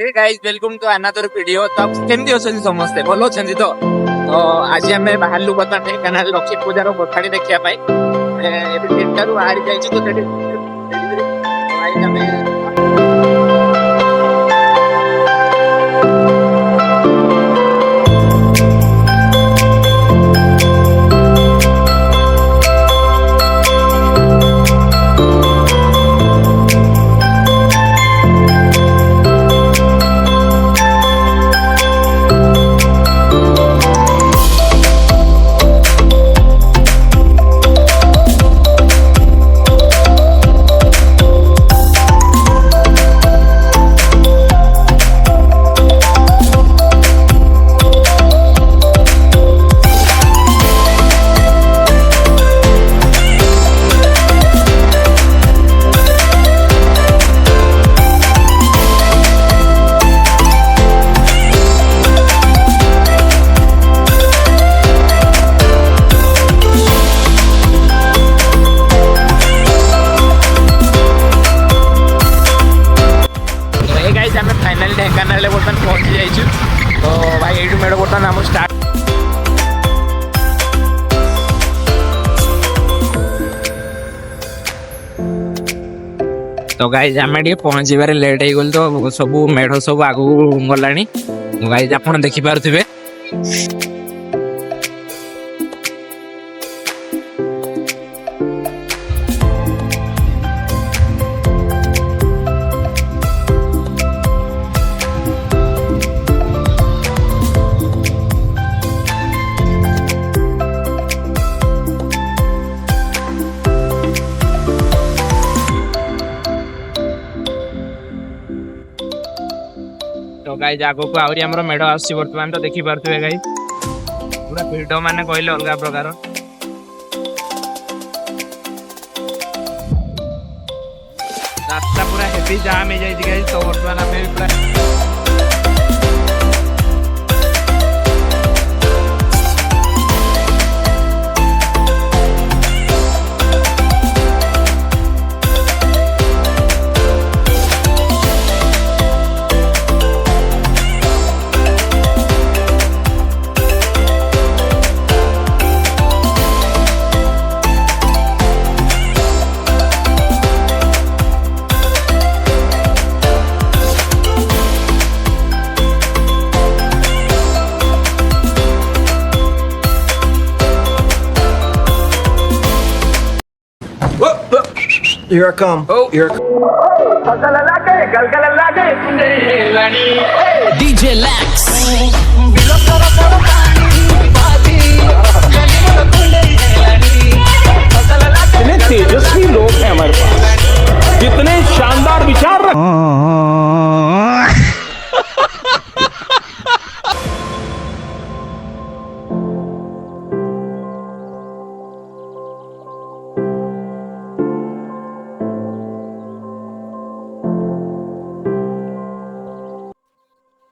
Hey guys welcome to another video. तो केमती अछन समस्ते भलो छन तो आज हमें बाहरलु बता ढेंकानाल लक्ष्मी पूजार गोठाड़ी देखिया पाई एबे 3 रु बाहर जाई तो सेठी भाई हमें फाइनाली ढेंकानाल बर्तमान पहुंची जाइए। तो भाई ये मेड़ बर्तमान आम स्टार्ट तो गाइज आम पहुँचार लेट हो गल तो सब मेढ़ सब आगू गला गाइज आप देखिपे तो गाइज आग को आहरी आम मेढ़ आस बर्तमान तो देखी पारे गाई पूरा भिड़ माने कहले अलग प्रकार रास्ता पूरा हेवी जाम हो जाए। तो बर्तमान आम पूरा Here I come. Oh. Here I come. DJ Lax. कितने तेजस्वी लोग हैं हमारे पास, कितने शानदार विचार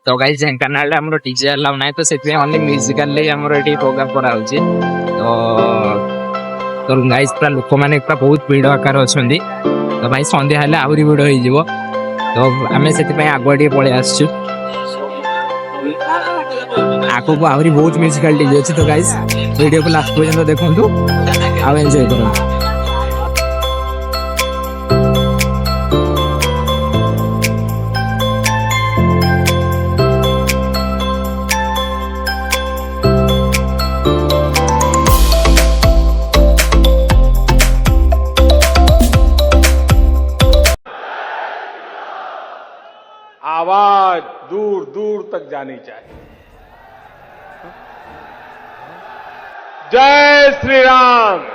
तो गाइस ढेंकानाल आम डीजे अलाउ ना तो से ओनली म्यूजिकल प्रोग्राम करा तो गाइस पूरा लोक मैंने बहुत भीड़ आकार अच्छा तो भाई संध्या हेल्ले आहरी भीड़ हो तो आम से आगुआ पलि आसु आग को आहरी बहुत म्यूजिकल डीजे अच्छी। तो गाइस वीडियो को लास्ट पर्यंत देखो आ एंजॉय करो। आवाज दूर दूर तक जानी चाहिए। जय श्री राम।